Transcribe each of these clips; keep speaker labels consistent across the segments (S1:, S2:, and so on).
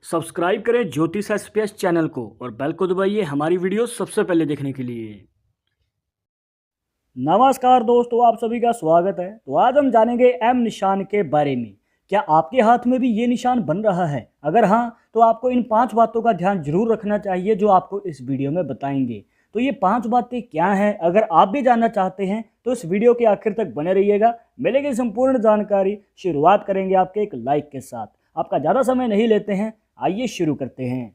S1: Subscribe करें ज्योतिष SPS channel को और बेल को दबाइए हमारी वीडियो सबसे पहले देखने के लिए। नमस्कार दोस्तों, आप सभी का स्वागत है। तो आज हम जानेंगे एम निशान के बारे में। क्या आपके हाथ में भी ये निशान बन रहा है? अगर हाँ, तो आपको इन 5 बातों का ध्यान जरूर रखना चाहिए जो आपको इस वीडियो में बताएंगे। तो ये 5 बातें क्या हैं? अगर आप भी जानना चाहते हैं तो इस वीडियो के आखिर तक बने रहिएगा, मिलेगी संपूर्ण जानकारी। शुरुआत करेंगे आपके एक लाइक के साथ। आपका ज़्यादा समय नहीं लेते हैं, आइए शुरू करते हैं।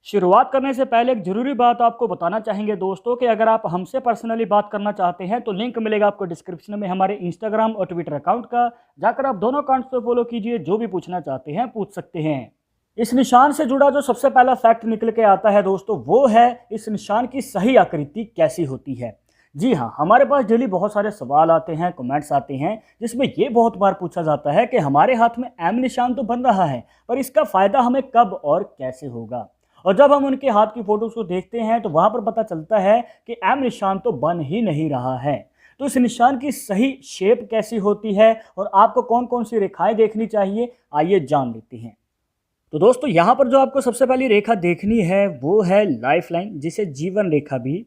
S1: शुरुआत करने से पहले एक जरूरी बात आपको बताना चाहेंगे दोस्तों कि अगर आप हमसे पर्सनली बात करना चाहते हैं तो लिंक मिलेगा आपको डिस्क्रिप्शन में हमारे इंस्टाग्राम और ट्विटर अकाउंट का। जाकर आप दोनों अकाउंट्स पे फॉलो कीजिए, जो भी पूछना चाहते हैं पूछ सकते हैं। इस निशान से जुड़ा जो सबसे पहला फैक्ट निकल के आता है दोस्तों, वो है इस निशान की सही आकृति कैसी होती है। जी हाँ, हमारे पास डेली बहुत सारे सवाल आते हैं, कमेंट्स आते हैं, जिसमें ये बहुत बार पूछा जाता है कि हमारे हाथ में एम निशान तो बन रहा है, पर इसका फ़ायदा हमें कब और कैसे होगा। और जब हम उनके हाथ की फ़ोटोज़ को देखते हैं तो वहाँ पर पता चलता है कि एम निशान तो बन ही नहीं रहा है। तो इस निशान की सही शेप कैसी होती है और आपको कौन कौन सी रेखाएँ देखनी चाहिए, आइए जान लेते हैं। तो दोस्तों, यहाँ पर जो आपको सबसे पहली रेखा देखनी है वो है लाइफ लाइन, जिसे जीवन रेखा भी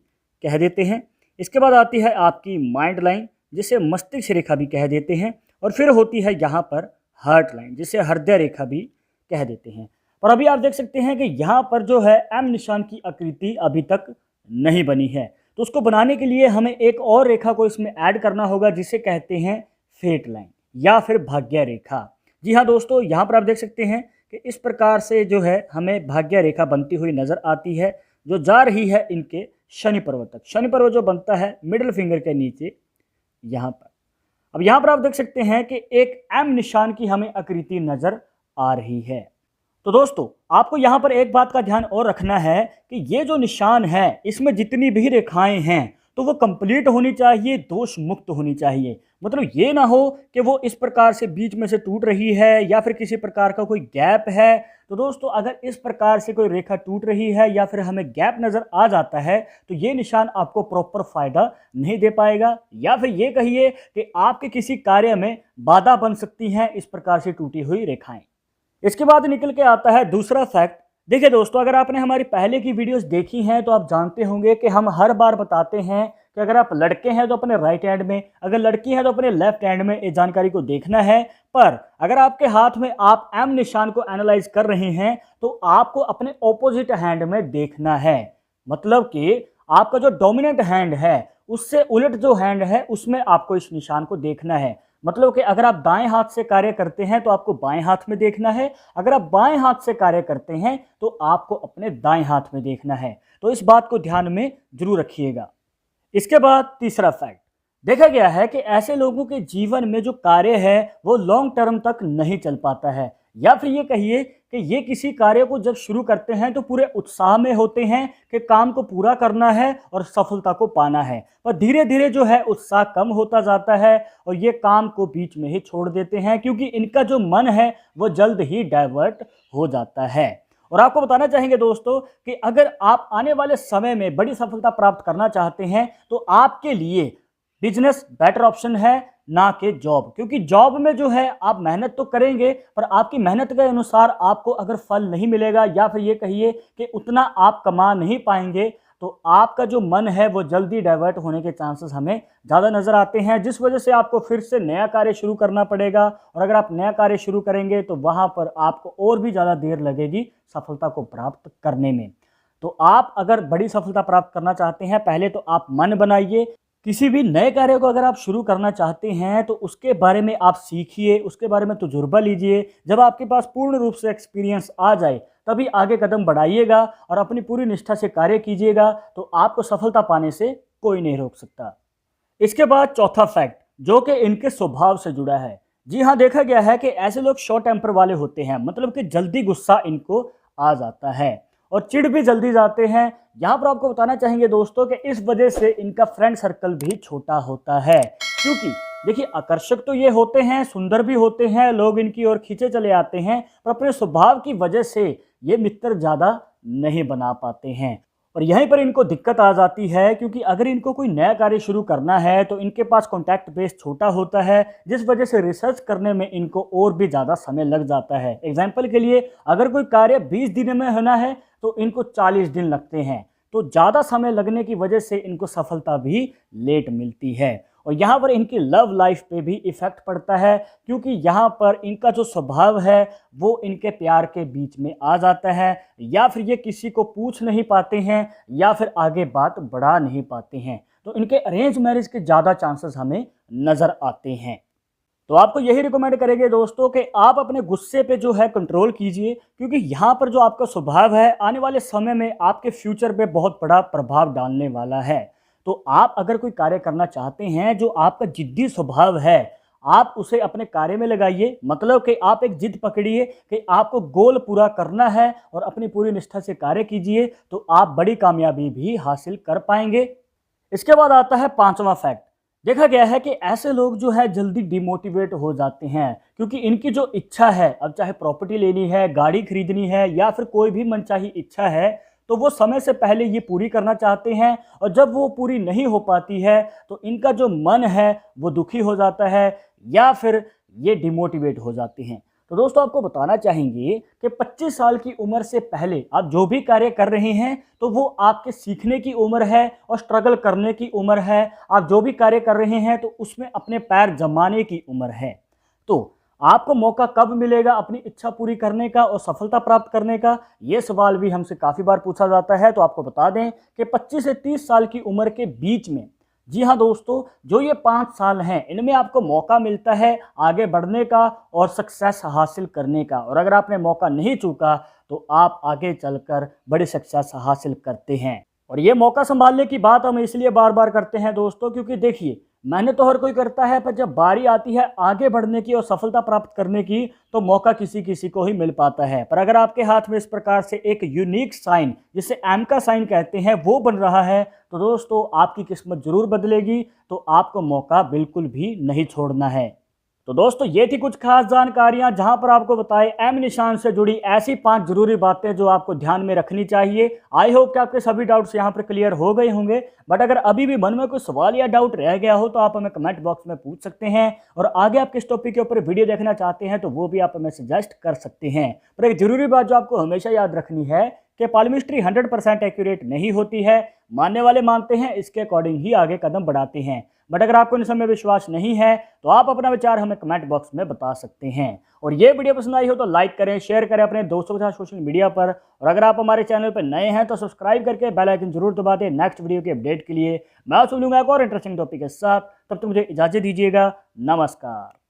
S1: कह देते हैं। इसके बाद आती है आपकी माइंड लाइन, जिसे मस्तिष्क रेखा भी कह देते हैं। और फिर होती है यहाँ पर हार्ट लाइन, जिसे हृदय रेखा भी कह देते हैं। और अभी आप देख सकते हैं कि यहाँ पर जो है एम निशान की आकृति अभी तक नहीं बनी है। तो उसको बनाने के लिए हमें एक और रेखा को इसमें ऐड करना होगा, जिसे कहते हैं फेट लाइन या फिर भाग्य रेखा। जी हाँ दोस्तों, यहाँ पर आप देख सकते हैं कि इस प्रकार से जो है हमें भाग्य रेखा बनती हुई नज़र आती है, जो जा रही है इनके शनि पर्वत तक। शनि पर्वत जो बनता है मिडिल फिंगर के नीचे यहाँ पर। अब यहाँ पर आप देख सकते हैं कि एक एम निशान की हमें आकृति नज़र आ रही है। तो दोस्तों, आपको यहाँ पर एक बात का ध्यान और रखना है कि ये जो निशान है, इसमें जितनी भी रेखाएं हैं तो वो कंप्लीट होनी चाहिए, दोष मुक्त होनी चाहिए। मतलब ये ना हो कि वो इस प्रकार से बीच में से टूट रही है या फिर किसी प्रकार का कोई गैप है। तो दोस्तों, अगर इस प्रकार से कोई रेखा टूट रही है या फिर हमें गैप नज़र आ जाता है तो ये निशान आपको प्रॉपर फायदा नहीं दे पाएगा, या फिर ये कहिए कि आपके किसी कार्य में बाधा बन सकती हैं इस प्रकार से टूटी हुई रेखाएं। इसके बाद निकल के आता है दूसरा फैक्ट। देखिए दोस्तों, अगर आपने हमारी पहले की वीडियोस देखी हैं तो आप जानते होंगे कि हम हर बार बताते हैं कि अगर आप लड़के हैं तो अपने राइट हैंड में, अगर लड़की है तो अपने लेफ्ट हैंड में इस जानकारी को देखना है। पर अगर आपके हाथ में आप एम निशान को एनालाइज कर रहे हैं तो आपको अपने ऑपोजिट हैंड में देखना है। मतलब कि आपका जो डोमिनेंट हैंड है उससे उलट जो हैंड है उसमें आपको इस निशान को देखना है। मतलब कि अगर आप दाएं हाथ से कार्य करते हैं तो आपको बाएं हाथ में देखना है, अगर आप बाएं हाथ से कार्य करते हैं तो आपको अपने दाएं हाथ में देखना है। तो इस बात को ध्यान में जरूर रखिएगा। इसके बाद तीसरा फैक्ट, देखा गया है कि ऐसे लोगों के जीवन में जो कार्य है वो लॉन्ग टर्म तक नहीं चल पाता है, या फिर ये कहिए कि ये किसी कार्य को जब शुरू करते हैं तो पूरे उत्साह में होते हैं कि काम को पूरा करना है और सफलता को पाना है, पर धीरे धीरे जो है उत्साह कम होता जाता है और ये काम को बीच में ही छोड़ देते हैं, क्योंकि इनका जो मन है वो जल्द ही डाइवर्ट हो जाता है। और आपको बताना चाहेंगे दोस्तों कि अगर आप आने वाले समय में बड़ी सफलता प्राप्त करना चाहते हैं तो आपके लिए बिजनेस बेटर ऑप्शन है, ना कि जॉब। क्योंकि जॉब में जो है आप मेहनत तो करेंगे पर आपकी मेहनत के अनुसार आपको अगर फल नहीं मिलेगा, या फिर ये कहिए कि उतना आप कमा नहीं पाएंगे, तो आपका जो मन है वो जल्दी डाइवर्ट होने के चांसेस हमें ज़्यादा नज़र आते हैं, जिस वजह से आपको फिर से नया कार्य शुरू करना पड़ेगा। और अगर आप नया कार्य शुरू करेंगे तो वहाँ पर आपको और भी ज़्यादा देर लगेगी सफलता को प्राप्त करने में। तो आप अगर बड़ी सफलता प्राप्त करना चाहते हैं, पहले तो आप मन बनाइए। किसी भी नए कार्य को अगर आप शुरू करना चाहते हैं तो उसके बारे में आप सीखिए, उसके बारे में तजुर्बा लीजिए। जब आपके पास पूर्ण रूप से एक्सपीरियंस आ जाए तभी आगे कदम बढ़ाइएगा और अपनी पूरी निष्ठा से कार्य कीजिएगा, तो आपको सफलता पाने से कोई नहीं रोक सकता। इसके बाद चौथा फैक्ट, जो कि इनके स्वभाव से जुड़ा है। जी हाँ, देखा गया है कि ऐसे लोग शॉर्ट टेम्पर वाले होते हैं, मतलब कि जल्दी गुस्सा इनको आ जाता है और चिढ़ भी जल्दी जाते हैं। यहाँ पर आपको बताना चाहेंगे दोस्तों कि इस वजह से इनका फ्रेंड सर्कल भी छोटा होता है, क्योंकि देखिए आकर्षक तो ये होते हैं, सुंदर भी होते हैं, लोग इनकी ओर खींचे चले आते हैं, पर अपने स्वभाव की वजह से ये मित्र ज़्यादा नहीं बना पाते हैं। और यहीं पर इनको दिक्कत आ जाती है, क्योंकि अगर इनको कोई नया कार्य शुरू करना है तो इनके पास कॉन्टैक्ट बेस छोटा होता है, जिस वजह से रिसर्च करने में इनको और भी ज़्यादा समय लग जाता है। एग्जाम्पल के लिए, अगर कोई कार्य 20 दिन में होना है तो इनको 40 दिन लगते हैं। तो ज़्यादा समय लगने की वजह से इनको सफलता भी लेट मिलती है। और यहाँ पर इनकी लव लाइफ पे भी इफ़ेक्ट पड़ता है, क्योंकि यहाँ पर इनका जो स्वभाव है वो इनके प्यार के बीच में आ जाता है, या फिर ये किसी को पूछ नहीं पाते हैं, या फिर आगे बात बढ़ा नहीं पाते हैं। तो इनके अरेंज मैरिज के ज़्यादा चांसेस हमें नज़र आते हैं। तो आपको यही रिकमेंड करेंगे दोस्तों कि आप अपने गुस्से पे जो है कंट्रोल कीजिए, क्योंकि यहाँ पर जो आपका स्वभाव है आने वाले समय में आपके फ्यूचर पे बहुत बड़ा प्रभाव डालने वाला है। तो आप अगर कोई कार्य करना चाहते हैं, जो आपका जिद्दी स्वभाव है, आप उसे अपने कार्य में लगाइए। मतलब कि आप एक जिद पकड़िए कि आपको गोल पूरा करना है और अपनी पूरी निष्ठा से कार्य कीजिए, तो आप बड़ी कामयाबी भी हासिल कर पाएंगे। इसके बाद आता है पांचवा फैक्ट। देखा गया है कि ऐसे लोग जो है जल्दी डिमोटिवेट हो जाते हैं, क्योंकि इनकी जो इच्छा है, अब चाहे प्रॉपर्टी लेनी है, गाड़ी खरीदनी है, या फिर कोई भी मनचाही इच्छा है, तो वो समय से पहले ये पूरी करना चाहते हैं। और जब वो पूरी नहीं हो पाती है तो इनका जो मन है वो दुखी हो जाता है, या फिर ये डिमोटिवेट हो जाते हैं। तो दोस्तों, आपको बताना चाहेंगे कि 25 साल की उम्र से पहले आप जो भी कार्य कर रहे हैं तो वो आपके सीखने की उम्र है और स्ट्रगल करने की उम्र है। आप जो भी कार्य कर रहे हैं तो उसमें अपने पैर जमाने की उम्र है। तो आपको मौका कब मिलेगा अपनी इच्छा पूरी करने का और सफलता प्राप्त करने का, ये सवाल भी हमसे काफ़ी बार पूछा जाता है। तो आपको बता दें कि 25 से 30 साल की उम्र के बीच में, जी हाँ दोस्तों, जो ये 5 साल हैं, इनमें आपको मौका मिलता है आगे बढ़ने का और सक्सेस हासिल करने का। और अगर आपने मौका नहीं चूका तो आप आगे चलकर बड़ी सक्सेस हासिल करते हैं। और ये मौका संभालने की बात हम इसलिए बार बार करते हैं दोस्तों, क्योंकि देखिए, मेहनत तो हर कोई करता है, पर जब बारी आती है आगे बढ़ने की और सफलता प्राप्त करने की, तो मौका किसी किसी को ही मिल पाता है। पर अगर आपके हाथ में इस प्रकार से एक यूनिक साइन, जिसे एम का साइन कहते हैं, वो बन रहा है, तो दोस्तों आपकी किस्मत जरूर बदलेगी। तो आपको मौका बिल्कुल भी नहीं छोड़ना है। तो दोस्तों, ये थी कुछ खास जानकारियां जहां पर आपको बताए एम निशान से जुड़ी ऐसी 5 जरूरी बातें जो आपको ध्यान में रखनी चाहिए। आई होप कि आपके सभी डाउट्स यहां पर क्लियर हो गए होंगे। बट अगर अभी भी मन में कोई सवाल या डाउट रह गया हो तो आप हमें कमेंट बॉक्स में पूछ सकते हैं। और आगे आप किस टॉपिक के ऊपर वीडियो देखना चाहते हैं तो वो भी आप हमें सजेस्ट कर सकते हैं। पर एक जरूरी बात जो आपको हमेशा याद रखनी है कि पालमिस्ट्री 100% एक्यूरेट नहीं होती है। मानने वाले मानते हैं, इसके अकॉर्डिंग ही आगे कदम बढ़ाते हैं। बट अगर आपको इन सब में विश्वास नहीं है तो आप अपना विचार हमें कमेंट बॉक्स में बता सकते हैं। और ये वीडियो पसंद आई हो तो लाइक करें, शेयर करें अपने दोस्तों के साथ सोशल मीडिया पर। और अगर आप हमारे चैनल पर नए हैं तो सब्सक्राइब करके बेल आइकन जरूर दबा दें नेक्स्ट वीडियो के अपडेट के लिए। मैं आपसे मिलूंगा एक और इंटरेस्टिंग टॉपिक के साथ। तब तक मुझे इजाजत दीजिएगा। नमस्कार।